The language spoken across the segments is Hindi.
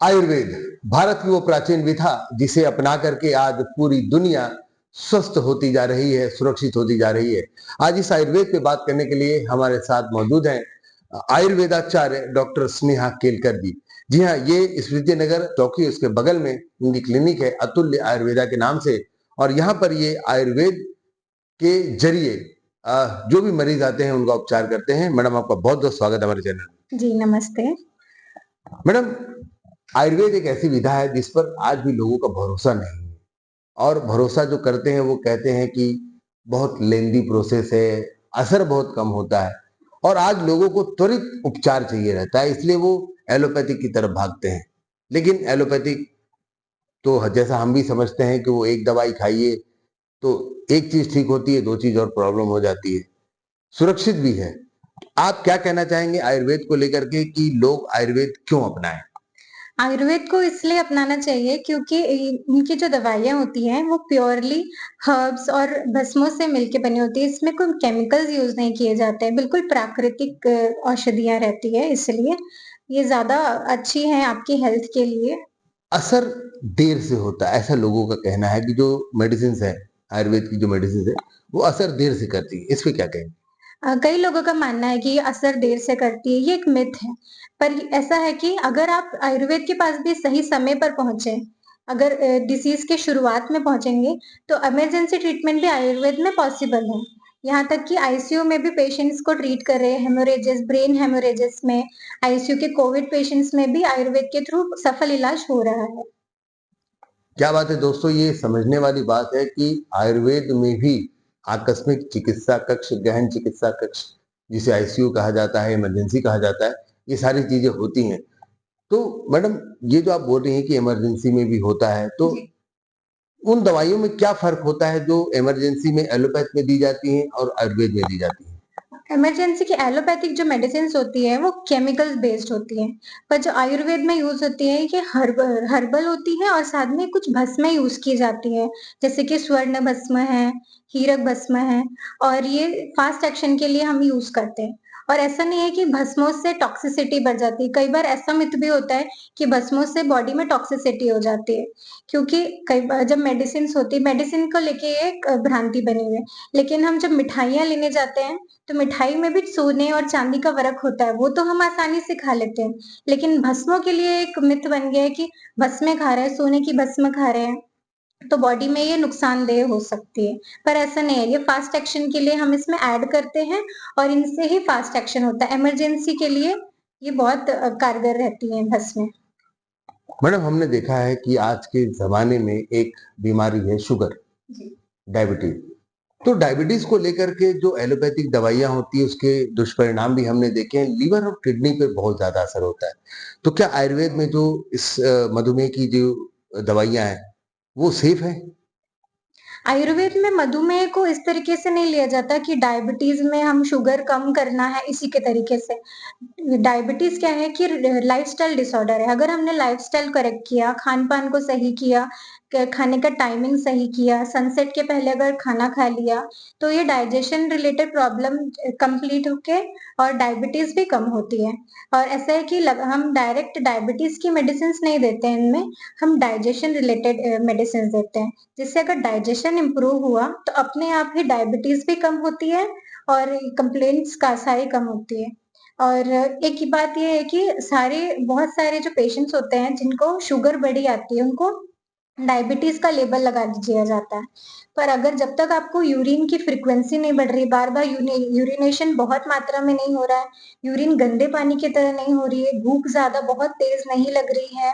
आयुर्वेद भारत की वो प्राचीन विधा जिसे अपना करके आज पूरी दुनिया स्वस्थ होती जा रही है, सुरक्षित होती जा रही है। आज इस आयुर्वेद पे बात करने के लिए हमारे साथ मौजूद हैं आयुर्वेदाचार्य डॉक्टर स्नेहा केलकर जी। जी हाँ, ये स्मृति नगर चौकी उसके बगल में उनकी क्लिनिक है अतुल्य आयुर्वेदा के नाम से। और यहाँ पर ये आयुर्वेद के जरिए जो भी मरीज आते हैं उनका उपचार करते हैं। मैडम, आपका बहुत बहुत स्वागत है हमारे चैनल में। जी नमस्ते। मैडम, आयुर्वेद एक ऐसी विधा है जिस पर आज भी लोगों का भरोसा नहीं है, और भरोसा जो करते हैं वो कहते हैं कि बहुत लेंदी प्रोसेस है, असर बहुत कम होता है, और आज लोगों को त्वरित उपचार चाहिए रहता है, इसलिए वो एलोपैथिक की तरफ भागते हैं। लेकिन एलोपैथिक तो जैसा हम भी समझते हैं कि वो एक दवाई खाइए तो एक चीज ठीक होती है, दो चीज और प्रॉब्लम हो जाती है, सुरक्षित भी है। आप क्या कहना चाहेंगे आयुर्वेद को लेकर के कि लोग आयुर्वेद क्यों अपनाएं? आयुर्वेद को इसलिए अपनाना चाहिए क्योंकि इनकी जो दवाइयाँ होती हैं वो प्योरली हर्ब्स और भस्मों से मिलके बनी होती है। इसमें कोई केमिकल्स यूज़ नहीं किए जाते हैं, बिल्कुल प्राकृतिक औषधियाँ रहती है, इसलिए ये ज़्यादा अच्छी हैं आपकी हेल्थ के लिए। असर देर से होता है, ऐसा लोगों का कहना है कि जो मेडिसिन है, आयुर्वेद की जो मेडिसिन है, वो असर देर से करती है। इस पे क्या कहेंगे? कई लोगों का मानना है कि ये असर देर से करती है, ये एक मिथ है। पर ऐसा है कि अगर आप आयुर्वेद के पास भी सही समय पर पहुँचे, अगर डिसीज़ के शुरुआत में पहुँचेंगे, तो इमरजेंसी ट्रीटमेंट भी आयुर्वेद में पॉसिबल है। यहाँ तक कि आईसीयू में भी पेशेंट्स को ट्रीट कर रहे हैं, हेमोरेजेस, ब्रेन हेमोरेजेस में, आईसीयू के कोविड पेशेंट्स में भी आयुर्वेद के थ्रू सफल इलाज हो रहा है। क्या बात है दोस्तों, ये समझने वाली बात है कि आयुर्वेद में भी आकस्मिक चिकित्सा कक्ष, गहन चिकित्सा कक्ष, जिसे आईसीयू कहा जाता है, इमरजेंसी कहा जाता है, ये सारी चीजें होती हैं। तो मैडम, ये जो आप बोल रही हैं कि इमरजेंसी में भी होता है, तो उन दवाइयों में क्या फर्क होता है जो इमरजेंसी में एलोपैथ में दी जाती हैं और आयुर्वेद में दी जाती हैं? इमरजेंसी की एलोपैथिक जो मेडिसिन्स होती है वो केमिकल्स बेस्ड होती हैं, पर जो आयुर्वेद में यूज़ होती है ये हर्बल होती है और साथ में कुछ भस्में यूज़ की जाती हैं, जैसे कि स्वर्ण भस्म है, हीरक भस्म है और ये फास्ट एक्शन के लिए हम यूज़ करते हैं। और ऐसा नहीं है कि भस्मों से टॉक्सिसिटी बढ़ जाती है, कई बार ऐसा मिथ भी होता है कि भस्मों से बॉडी में टॉक्सिसिटी हो जाती है, क्योंकि कई बार जब मेडिसिन्स होती है, मेडिसिन को लेके एक भ्रांति बनी हुई है। लेकिन हम जब मिठाइयाँ लेने जाते हैं तो मिठाई में भी सोने और चांदी का फ़र्क होता है, वो तो हम आसानी से खा लेते हैं। लेकिन भस्मों के लिए एक मिथ बन गया है कि भस्में खा रहे हैं, सोने की भस्म खा रहे हैं, तो बॉडी में ये नुकसानदेह हो सकती है। पर ऐसा नहीं है, ये फ़ास्ट एक्शन के लिए हम इसमें ऐड करते हैं और इनसे ही फ़ास्ट एक्शन होता है। इमरजेंसी के लिए ये बहुत कारगर रहती हैं भस्में। मैडम, हमने देखा है कि आज के ज़माने में एक बीमारी है शुगर, जी। डायबिटीज़। तो डायबिटीज़ को लेकर के जो एलोपैथिक दवाइयाँ होती हैं, उसके दुष्परिणाम भी हमने देखे हैं, लीवर और किडनी पे बहुत ज़्यादा असर होता है। तो क्या आयुर्वेद में जो इस मधुमेह की जो दवाइयाँ हैं, वो सेफ हैं? आयुर्वेद में मधुमेह को इस तरीके से नहीं लिया जाता कि डायबिटीज़ में हम शुगर कम करना है इसी के तरीके से। डायबिटीज़ क्या है कि लाइफ़स्टाइल डिसऑर्डर है। अगर हमने लाइफ़स्टाइल करेक्ट किया, खान-पान को सही किया, क खाने का टाइमिंग सही किया, सनसेट के पहले अगर खाना खा लिया, तो ये डाइजेशन रिलेटेड प्रॉब्लम कंप्लीट होके और डायबिटीज़ भी कम होती है। और ऐसा है कि लग हम डायरेक्ट डायबिटीज़ की मेडिसिन्स नहीं देते हैं इनमें, हम डाइजेशन रिलेटेड मेडिसिन्स देते हैं। जिससे अगर डाइजेशन इम्प्रूव हुआ, तो अपने आप ही डायबिटीज़ भी कम होती है और कंप्लेंट्स का सारी कम होती है। और एक ही बात ये है कि बहुत सारे जो पेशेंट्स होते हैं जिनको शुगर बढ़ी आती है, उनको डायबिटीज़ का लेबल लगा दिया जाता है। पर अगर जब तक आपको यूरिन की फ्रीक्वेंसी नहीं बढ़ रही, बार-बार यूरिनेशन बहुत मात्रा में नहीं हो रहा है, यूरिन गंदे पानी की तरह नहीं हो रही है, भूख ज़्यादा बहुत तेज़ नहीं लग रही है,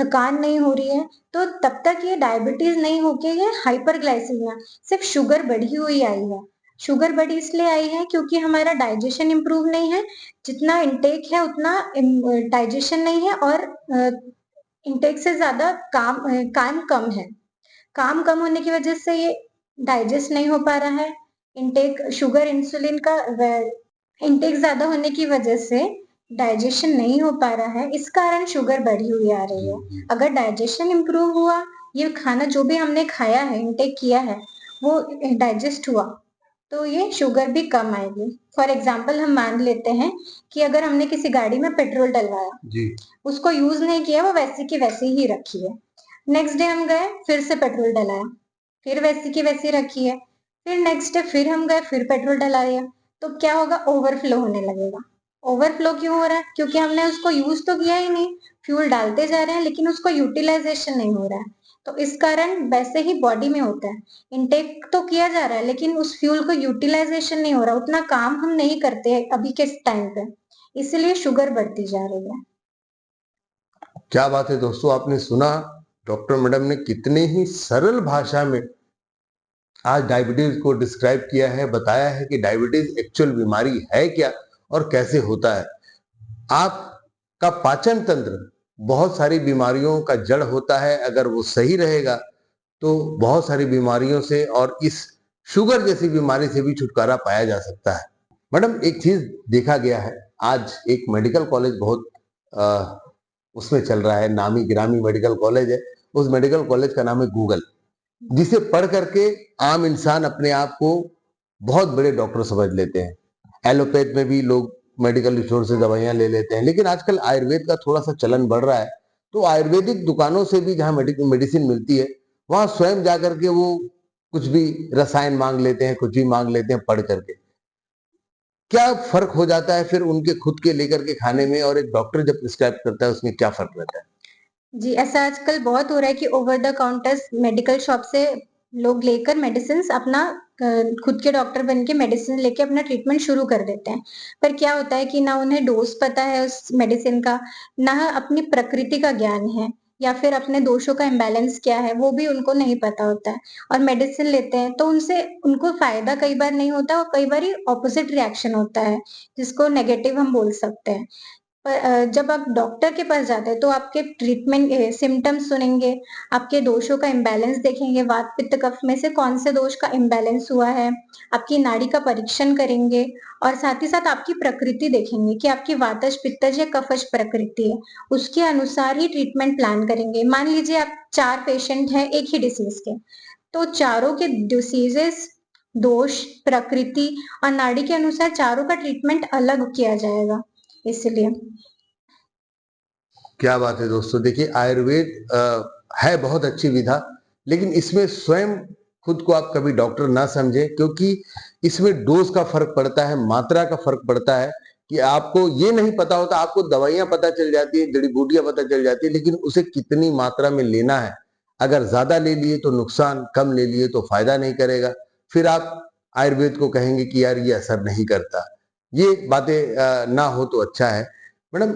थकान नहीं हो रही है, तो तब तक ये डायबिटीज़ नहीं होके ये हाइपरग्लाइसेमिया, सिर्फ़ शुगर बढ़ी हुई आई है। शुगर बढ़ी इसलिए आई है क्योंकि हमारा डाइजेशन इम्प्रूव नहीं है, जितना इनटेक है उतना डाइजेशन नहीं है और इनटेक से ज़्यादा काम कम है। काम कम होने की वजह से ये डाइजेस्ट नहीं हो पा रहा है। इनटेक शुगर इंसुलिन का इनटेक ज़्यादा होने की वजह से डाइजेशन नहीं हो पा रहा है, इस कारण शुगर बढ़ी हुई आ रही जी, है। जी। अगर डाइजेशन इम्प्रूव हुआ, ये खाना जो भी हमने खाया है, इनटेक किया है, वो डाइजेस्ट हुआ, तो ये शुगर भी कम आएगी। फॉर एग्जाम्पल हम मान लेते हैं कि अगर हमने किसी गाड़ी में पेट्रोल डलवाया, जी। उसको यूज नहीं किया, वो वैसी की वैसी ही रखी है। नेक्स्ट डे हम गए, फिर से पेट्रोल डलाया, फिर वैसी की वैसी रखी है। फिर नेक्स्ट डे फिर हम गए, फिर पेट्रोल डलाया, तो क्या होगा, ओवरफ्लो होने लगेगा। ओवरफ्लो क्यों हो रहा है? क्योंकि हमने उसको यूज तो किया ही नहीं, फ्यूल डालते जा रहे हैं लेकिन उसको यूटिलाइजेशन नहीं हो रहा है। तो इस कारण वैसे ही बॉडी में होता है, इनटेक तो किया जा रहा है लेकिन उस फ्यूल को यूटिलाइजेशन नहीं हो रहा, उतना काम हम नहीं करते अभी के टाइम पे, इसलिए शुगर बढ़ती जा रही है। क्या बात है दोस्तों, आपने सुना डॉक्टर मैडम ने कितने ही सरल भाषा में आज डायबिटीज को डिस्क्राइब किया है, बताया है कि डायबिटीज एक्चुअल बीमारी है क्या और कैसे होता है। आपका पाचन तंत्र बहुत सारी बीमारियों का जड़ होता है, अगर वो सही रहेगा तो बहुत सारी बीमारियों से और इस शुगर जैसी बीमारी से भी छुटकारा पाया जा सकता है। मैडम, एक चीज देखा गया है, आज एक मेडिकल कॉलेज बहुत उसमें चल रहा है, नामी गिरामी मेडिकल कॉलेज है। उस मेडिकल कॉलेज का नाम है गूगल, जिसे पढ़ करके आम इंसान अपने आप को बहुत बड़े डॉक्टर समझ लेते हैं। एलोपैथ में भी लोग मेडिकल स्टोर से दवाइयां ले लेते हैं, लेकिन आजकल आयुर्वेद का थोड़ा सा चलन बढ़ रहा है। तो आयुर्वेदिक दुकानों से भी जहां मेडिसिन मिलती है, वहां स्वयं जाकर के वो कुछ भी रसायन मांग लेते हैं, कुछ भी मांग लेते हैं पढ़ करके। क्या फर्क हो जाता है फिर उनके खुद के लेकर के खाने में और एक डॉक्टर जब प्रिस्क्राइब करता है, उसमें क्या फर्क रहता है? जी, ऐसा आजकल बहुत हो रहा है कि over the counters medical shop से लोग लेकर मेडिसिन अपना खुद के डॉक्टर बन के मेडिसिन लेके अपना ट्रीटमेंट शुरू कर देते हैं। पर क्या होता है कि ना उन्हें डोज पता है उस मेडिसिन का, ना अपनी प्रकृति का ज्ञान है, या फिर अपने दोषों का इम्बैलेंस क्या है वो भी उनको नहीं पता होता है, और मेडिसिन लेते हैं तो उनसे उनको फायदा कई बार नहीं होता और कई बार ऑपोजिट रिएक्शन होता है, जिसको नेगेटिव हम बोल सकते हैं। पर जब आप डॉक्टर के पास जाते हैं तो आपके ट्रीटमेंट सिम्पटम्स सुनेंगे, आपके दोषों का इम्बैलेंस देखेंगे, वात पित्त कफ में से कौन से दोष का इम्बैलेंस हुआ है, आपकी नाड़ी का परीक्षण करेंगे, और साथ ही साथ आपकी प्रकृति देखेंगे कि आपकी वातज पित्तज या कफज प्रकृति है, उसके अनुसार ही ट्रीटमेंट प्लान करेंगे। मान लीजिए आप 4 पेशेंट हैं एक ही डिसीज के, तो चारों के डिसीजेस, दोष, प्रकृति और नाड़ी के अनुसार चारों का ट्रीटमेंट अलग किया जाएगा, इसलिए। क्या बात है दोस्तों, देखिए आयुर्वेद है बहुत अच्छी विधा, लेकिन इसमें स्वयं खुद को आप कभी डॉक्टर ना समझें, क्योंकि इसमें डोज का फर्क पड़ता है, मात्रा का फर्क पड़ता है कि आपको ये नहीं पता होता। आपको दवाइयां पता चल जाती है, जड़ी बूटियां पता चल जाती है, लेकिन उसे कितनी मात्रा में लेना है। अगर ज्यादा ले लिए तो नुकसान, कम ले लिए तो फायदा नहीं करेगा। फिर आप आयुर्वेद को कहेंगे कि यार ये असर नहीं करता। ये बातें ना हो तो अच्छा है। मैडम,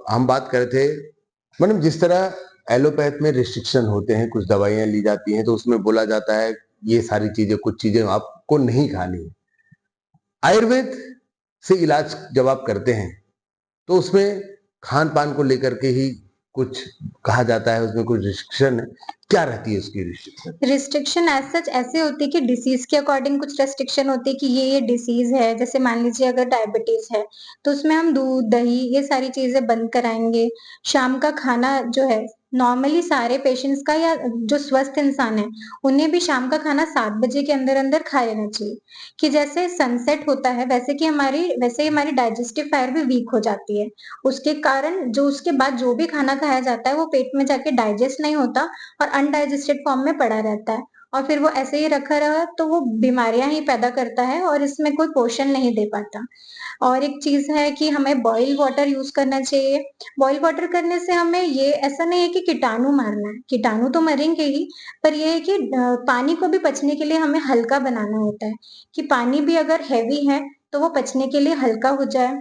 हम बात कर रहे थे, मैडम जिस तरह एलोपैथ में रिस्ट्रिक्शन होते हैं, कुछ दवाइयां ली जाती हैं तो उसमें बोला जाता है ये सारी चीजें, कुछ चीजें आपको नहीं खानी है। आयुर्वेद से इलाज जब आप करते हैं तो उसमें खान पान को लेकर के ही कुछ कहा जाता है, उसमें कुछ रिस्ट्रिक्शन है, क्या रहती है उसकी रिस्ट्रिक्शन? रिस्ट्रिक्शन एज सच ऐसे होती है कि डिसीज के अकॉर्डिंग कुछ रेस्ट्रिक्शन होती है कि ये डिसीज है, जैसे मान लीजिए अगर डायबिटीज है तो उसमें हम दूध दही ये सारी चीजें बंद कराएंगे। शाम का खाना जो है, नॉर्मली सारे पेशेंट्स का या जो स्वस्थ इंसान है उन्हें भी शाम का खाना 7 बजे के अंदर अंदर खा लेना चाहिए, कि जैसे सनसेट होता है वैसे ही हमारी डाइजेस्टिव फायर भी वीक हो जाती है। उसके कारण जो उसके बाद जो भी खाना खाया जाता है वो पेट में जाके डाइजेस्ट नहीं होता और अनडाइजेस्टेड फॉर्म में पड़ा रहता है, और फिर वो ऐसे ही रखा रहा तो वो बीमारियां ही पैदा करता है और इसमें कोई पोषण नहीं दे पाता। और एक चीज है कि हमें बॉइल वाटर यूज करना चाहिए। बॉइल वाटर करने से हमें ये ऐसा नहीं है कि कीटाणु मारना है, कीटाणु तो मरेंगे ही, पर ये है कि पानी को भी पचने के लिए हमें हल्का बनाना होता है, कि पानी भी अगर हैवी है तो वो पचने के लिए हल्का हो जाए।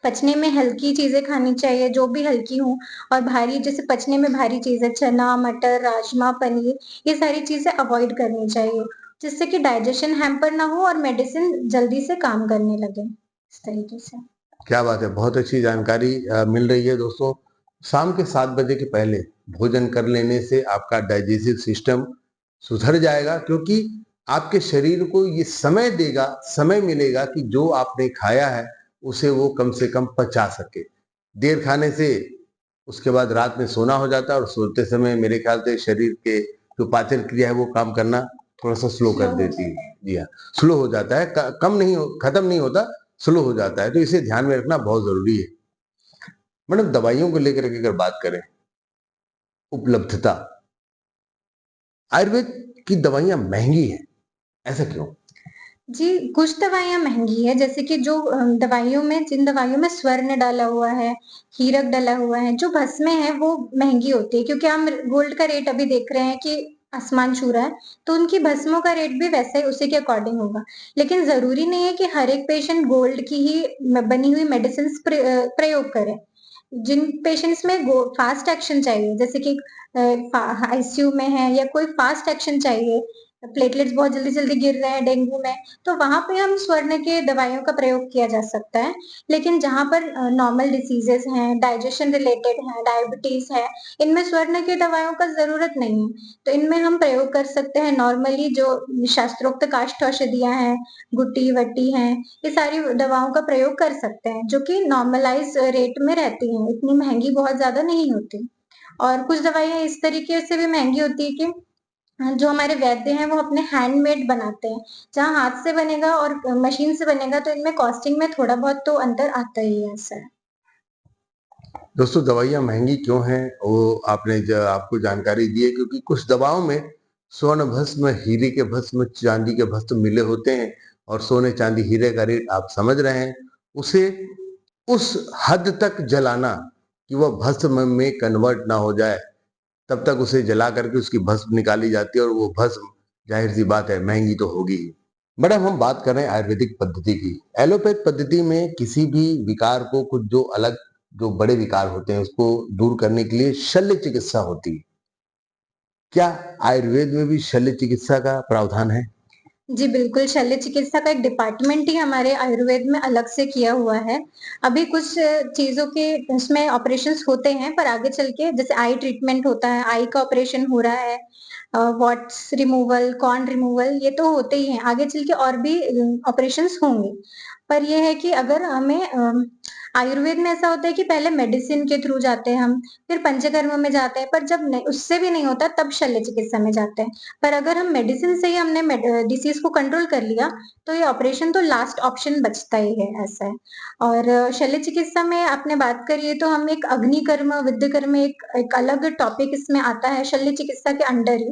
पचने में हल्की चीजें खानी चाहिए, जो भी हल्की हो, और भारी जैसे पचने में भारी चीजें चना, मटर, राजमा, पनीर, ये सारी चीजें अवॉइड करनी चाहिए, जिससे कि डाइजेशन हैम्पर ना हो और मेडिसिन जल्दी से काम करने लगे, इस तरीके से। क्या बात है, बहुत अच्छी जानकारी मिल रही है दोस्तों। शाम के 7 बजे के पहले भोजन कर लेने से आपका डाइजेस्टिव सिस्टम सुधर जाएगा, क्योंकि आपके शरीर को ये समय देगा, समय मिलेगा कि जो आपने खाया है उसे वो कम से कम पचा सके। देर खाने से उसके बाद रात में सोना हो जाता है, और सोते समय मेरे ख्याल से शरीर के जो पाचन क्रिया है वो काम करना थोड़ा सा स्लो कर स्लो हो देती जाता है। है। जी हाँ, स्लो हो जाता है, कम नहीं हो, खत्म नहीं होता, स्लो हो जाता है, तो इसे ध्यान में रखना बहुत जरूरी है। मैडम दवाइयों को लेकर के अगर बात करें, उपलब्धता, आयुर्वेद की दवाइयां महंगी हैं, ऐसा क्यों? जी, कुछ दवाइयाँ महँगी है, जैसे कि जो दवाइयों में जिन दवाइयों में स्वर्ण डाला हुआ है, हीरक डला हुआ है, जो भस्में हैं वो महँगी होती है क्योंकि हम गोल्ड का रेट अभी देख रहे हैं कि आसमान छू रहा है, तो उनकी भस्मों का रेट भी वैसे ही उसी के अकॉर्डिंग होगा। लेकिन ज़रूरी नहीं है कि हर एक पेशेंट गोल्ड की ही बनी हुई मेडिसिन्स प्रयोग करे। जिन पेशेंट्स में गो फास्ट एक्शन चाहिए, जैसे कि आईसीयू में है या कोई फास्ट एक्शन चाहिए, प्लेटलेट्स बहुत जल्दी-जल्दी गिर रहे हैं डेंगू में, तो वहाँ पे हम स्वर्ण के दवाइयों का प्रयोग किया जा सकता है। लेकिन जहाँ पर नॉर्मल डिसीज़ेज़ हैं, डाइजेशन रिलेटेड हैं, डायबिटीज़ है, इनमें स्वर्ण की दवाइयों का ज़रूरत नहीं है। तो इनमें हम प्रयोग कर सकते हैं नॉर्मली जो शास्त्रोक्त काष्ठ औषधियाँ हैं, गुट्टी-वट्टी हैं, ये सारी दवाओं का प्रयोग कर सकते हैं, जो कि नॉर्मलाइज़ रेट में रहती हैं, इतनी महँगी बहुत ज़्यादा नहीं होती। और कुछ दवाइयाँ इस तरीके से भी महँगी होती है कि जो हमारे वैद्य हैं वो अपने हैंडमेड बनाते हैं। जहाँ हाथ से बनेगा और मशीन से बनेगा तो इनमें कॉस्टिंग में थोड़ा बहुत तो अंतर आता ही है ऐसा है। दोस्तों दवाइयाँ महँगी क्यों हैं, वो आपने आपको जानकारी दी है, क्योंकि कुछ दवाओं में स्वर्ण भस्म, हीरे के भस्म, चांदी के भस्म मिले होते हैं, और सोने, चांदी, हीरे का रेट आप समझ रहे हैं। उसे उस हद तक जलाना कि वह भस्म में कन्वर्ट ना हो जाए, तब तक उसे जला करके उसकी भस्म निकाली जाती है, और वो भस्म ज़ाहिर-सी बात है महँगी तो होगी ही। मैडम हम बात कर रहे हैं आयुर्वेदिक पद्धति की। एलोपैथ पद्धति में किसी भी विकार को, कुछ जो अलग, जो बड़े विकार होते हैं उसको दूर करने के लिए शल्य चिकित्सा होती है। क्या आयुर्वेद में भी शल्य चिकित्सा का प्रावधान है? जी, बिल्कुल, शल्य चिकित्सा का एक डिपार्टमेंट ही हमारे आयुर्वेद में अलग से किया हुआ है। अभी कुछ चीज़ों के उसमें ऑपरेशंस होते हैं, पर आगे चल के जैसे आई ट्रीटमेंट होता है, आई का ऑपरेशन हो रहा है, वॉट्स रिमूवल, कॉर्न रिमूवल ये तो होते ही हैं। आगे चल के और भी ऑपरेशंस होंगे। पर ये है कि अगर हमें आयुर्वेद में ऐसा होता है कि पहले मेडिसिन के थ्रू जाते हैं हम, फिर पंचकर्म में जाते हैं, पर जब नहीं उससे भी नहीं होता तब शल्य चिकित्सा में जाते हैं। पर अगर हम मेडिसिन से ही हमने डिसीज़ को कंट्रोल कर लिया, तो ये ऑपरेशन तो लास्ट ऑप्शन बचता ही है, ऐसा है। और शल्य चिकित्सा में आपने बात करी है तो हम एक अग्निकर्म, विद्यकर्म एक एक अलग टॉपिक इसमें आता है शल्य चिकित्सा के अंडर ही,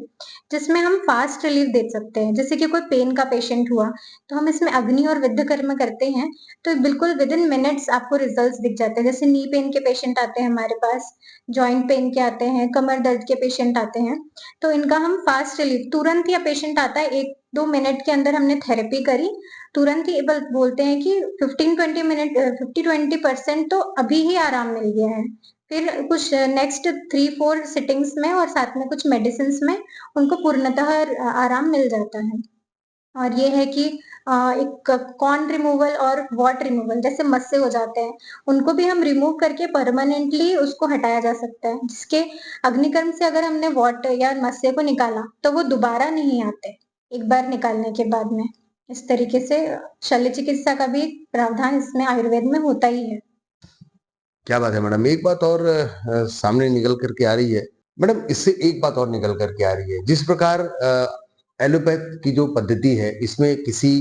जिसमें हम फास्ट रिलीफ दे सकते हैं। जैसे कि कोई पेन का पेशेंट हुआ, तो हम इसमें अग्नि और विद्यकर्म करते हैं, तो बिल्कुल विदिन मिनट्स आपको रिजल्ट्स दिख जाते हैं। जैसे नी पेन के पेशेंट आते हैं हमारे पास, जॉइंट पेन के आते हैं, कमर दर्द के पेशेंट आते हैं, तो इनका हम फास्ट रिलीफ तुरंत ही पेशेंट आता है 1-2 मिनट के अंदर हमने थेरेपी करी, तुरंत ही बोलते हैं कि 15-20 मिनट 50-20% तो अभी ही आराम मिल गया है। फिर कुछ नेक्स्ट 3-4 सिटिंग्स में और साथ में कुछ मेडिसिन्स में उनको पूर्णतः आराम मिल जाता है। और ये है कि एक कॉर्न रिमूवल और वॉट रिमूवल जैसे मस्से हो जाते हैं, उनको भी हम रिमूव करके परमानेंटली उसको हटाया जा सकता है, जिसके अग्निकर्म से अगर हमने वॉट या मस्से को निकाला, तो वो दोबारा नहीं आते, एक बार निकालने के बाद में। इस तरीके से शल्य चिकित्सा का भी प्रावधान इसमें आयुर्वेद में होता ही है। क्या बात है मैडम! एक बात और सामने निकल कर के आ रही है। मैडम इससे एक बात और निकल कर के आ रही है, जिस प्रकार एलोपैथ की जो पद्धति है, इसमें किसी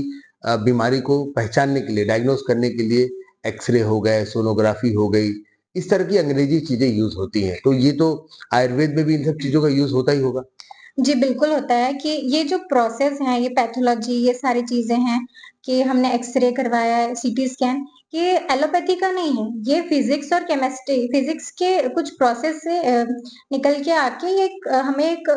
बीमारी को पहचानने के लिए, डायग्नोज़ करने के लिए एक्स-रे हो गए, सोनोग्राफी हो गई, इस तरह की अंग्रेजी चीज़ें यूज़ होती हैं। तो ये तो आयुर्वेद में भी इन सब चीज़ों का यूज़ होता ही होगा? जी, बिल्कुल होता है कि ये जो प्रोसेस है, ये पैथोलॉजी ये सारी चीज़ें हैं कि हमने एक्स-रे करवाया है, सीटी स्कैन, ये एलोपैथी का नहीं है। ये फिज़िक्स और केमिस्ट्री फिज़िक्स के कुछ प्रोसेस से निकल के आके ये एक हमें एक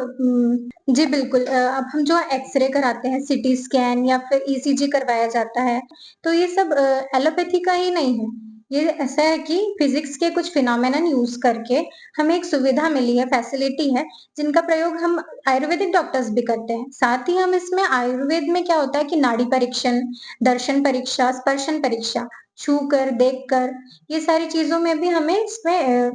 जी बिल्कुल अब हम जो एक्स-रे कराते हैं, सीटी स्कैन या फिर ईसीजी करवाया जाता है, तो ये सब एलोपैथी का ही नहीं है। ये ऐसा है कि फिज़िक्स के कुछ फिनोमेनन यूज़ करके हमें एक सुविधा मिली है, फैसिलिटी है, जिनका प्रयोग हम आयुर्वेदिक डॉक्टर्स भी करते हैं। साथ ही हम इसमें आयुर्वेद में क्या होता है कि नाड़ी परीक्षण, दर्शन परीक्षा, स्पर्शन परीक्षा, छूकर, देखकर, ये सारी चीज़ों में भी हमें इसमें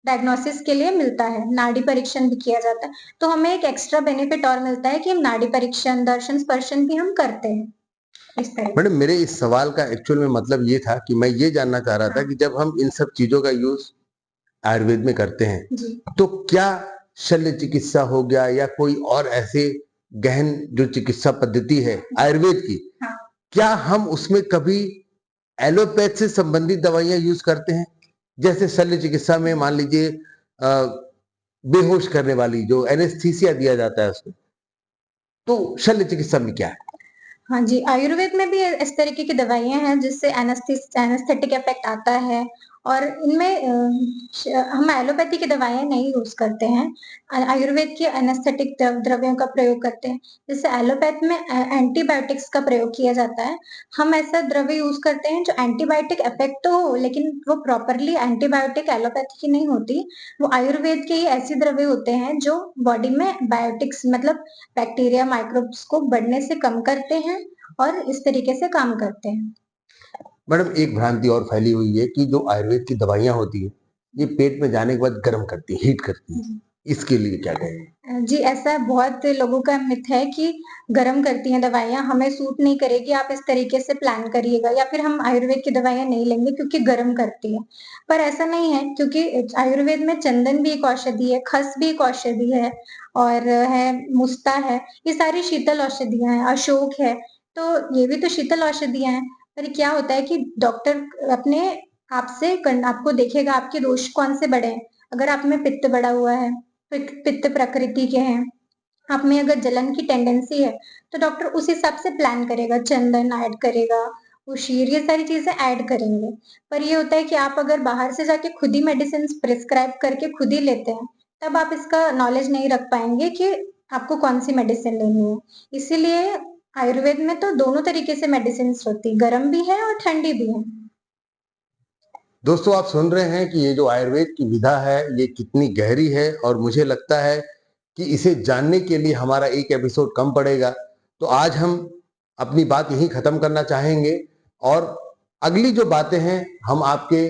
डायग्नोसिस के लिए मिलता है। नाड़ी परीक्षण भी किया जाता है। तो हमें एक एक्स्ट्रा बेनिफिट और मिलता है कि हम नाड़ी परीक्षण, दर्शन, स्पर्शन भी हम करते हैं, इस तरह मैडम मेरे इस सवाल का एक्चुअल में मतलब ये था कि मैं ये जानना चाह रहा था हाँ, कि जब हम इन सब चीज़ों का यूज़ आयुर्वेद में करते हैं, जी। तो क्या शल्य चिकित्सा हो गया या कोई और ऐसे गहन जो चिकित्सा पद्धति है आयुर्वेद की, हाँ। क्या हम उसमें कभी एलोपैथ से संबंधित दवाइयां यूज करते हैं? जैसे शल्य चिकित्सा में मान लीजिए बेहोश करने वाली जो एनेस्थीसिया दिया जाता है उसमें, तो शल्य चिकित्सा में क्या है? हाँ जी, आयुर्वेद में भी इस तरीके की दवाइयाँ हैं जिससे एनेस्थेटिक इफ़ेक्ट आता है और इनमें हम एलोपैथी की दवाइयाँ नहीं यूज़ करते हैं। आयुर्वेद की एनेस्थेटिक द्रव्यों का प्रयोग करते हैं। जैसे एलोपैथ में एंटीबायोटिक्स का प्रयोग किया जाता है। हम ऐसा द्रव्य यूज़ करते हैं जो एंटीबायोटिक इफ़ेक्ट तो हो, लेकिन वो प्रॉपरली एंटीबायोटिक एलोपैथी की नहीं होती। वो आयुर्वेद के ही ऐसे द्रव्य होते हैं जो बॉडी में बायोटिक्स मतलब बैक्टीरिया, माइक्रोब्स को बढ़ने से कम करते हैं और इस तरीके से काम करते हैं। मैडम एक भ्रांति और फैली हुई है कि जो आयुर्वेद की दवाइयां होती है ये पेट में जाने के बाद गर्म करती है, हीट करती है। जी। इसके लिए क्या कहेंगे? जी, ऐसा बहुत लोगों का मिथ है कि गरम करती हैं दवाइयाँ, हमें सूट नहीं करेगी, आप इस तरीके से प्लान करिएगा या फिर हम आयुर्वेद की दवाइयाँ नहीं लेंगे क्योंकि गरम करती हैं। पर ऐसा नहीं है क्योंकि आयुर्वेद में चंदन भी एक औषधि है, खस भी एक औषधि है और है मुस्ता है, ये सारी शीतल औषधियाँ हैं, अशोक है, तो ये भी तो शीतल औषधियाँ हैं। पर क्या होता है कि डॉक्टर अपने आपसे आपको देखेगा आपके दोष कौन से बड़े हैं, अगर आप में पित्त बढ़ा हुआ है, पित्त प्रकृति के हैं, आप में अगर जलन की टेंडेंसी है, तो डॉक्टर उस हिसाब से प्लान करेगा, चंदन ऐड करेगा, उशीर ये सारी चीज़ें ऐड करेंगे। पर ये होता है कि आप अगर बाहर से जाके खुद ही मेडिसिन्स प्रिस्क्राइब करके खुद ही लेते हैं, तब आप इसका नॉलेज नहीं रख पाएँगे कि आपको कौन-सी मेडिसिन लेनी है। इसीलिए आयुर्वेद में तो दोनों तरीके से मेडिसिन्स होती है, गरम भी है और ठंडी भी है। दोस्तों आप सुन रहे हैं कि ये जो आयुर्वेद की विधा है ये कितनी गहरी है और मुझे लगता है कि इसे जानने के लिए हमारा एक एपिसोड कम पड़ेगा। तो आज हम अपनी बात यहीं खत्म करना चाहेंगे और अगली जो बातें हैं हम आपके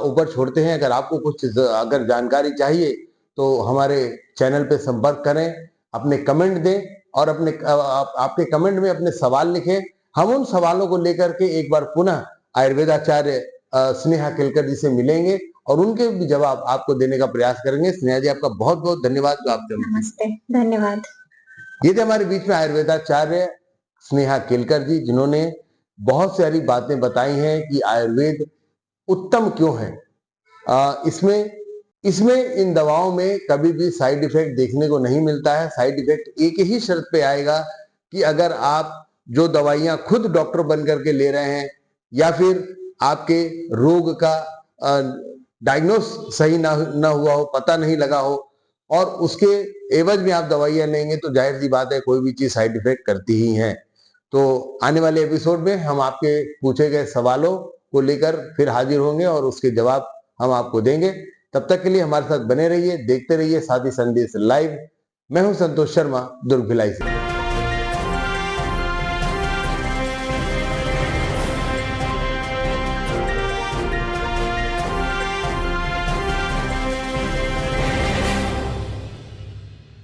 ऊपर छोड़ते हैं। अगर आपको कुछ अगर जानकारी चाहिए तो हमारे चैनल पे संपर्क करें, अपने कमेंट दें और आपके कमेंट में अपने सवाल लिखें। हम उन सवालों को लेकर के एक बार पुनः आयुर्वेदाचार्य स्नेहा केलकर जी से मिलेंगे और उनके भी जवाब आपको देने का प्रयास करेंगे। स्नेहा जी आपका बहुत बहुत धन्यवाद जो आपसे नमस्ते, धन्यवाद। ये थे हमारे बीच में आयुर्वेदाचार्य स्नेहा केलकर जी जिन्होंने बहुत सारी बातें बताई हैं कि आयुर्वेद उत्तम क्यों है। इसमें इसमें इन दवाओं में कभी भी साइड इफेक्ट देखने को नहीं मिलता है। साइड इफेक्ट एक ही शर्त पे आएगा कि अगर आप जो दवाइयां खुद डॉक्टर बन करके ले रहे हैं या फिर आपके रोग का डायग्नोस सही ना हुआ हो, पता नहीं लगा हो और उसके एवज में आप दवाइयां लेंगे तो जाहिर सी बात है कोई भी चीज साइड इफेक्ट करती ही है। तो आने वाले एपिसोड में हम आपके पूछे गए सवालों को लेकर फिर हाजिर होंगे और उसके जवाब हम आपको देंगे। तब तक के लिए हमारे साथ बने रहिए, देखते रहिए साथी संदेश लाइव। मैं हूं संतोष शर्मा, दुर्ग भिलाई से।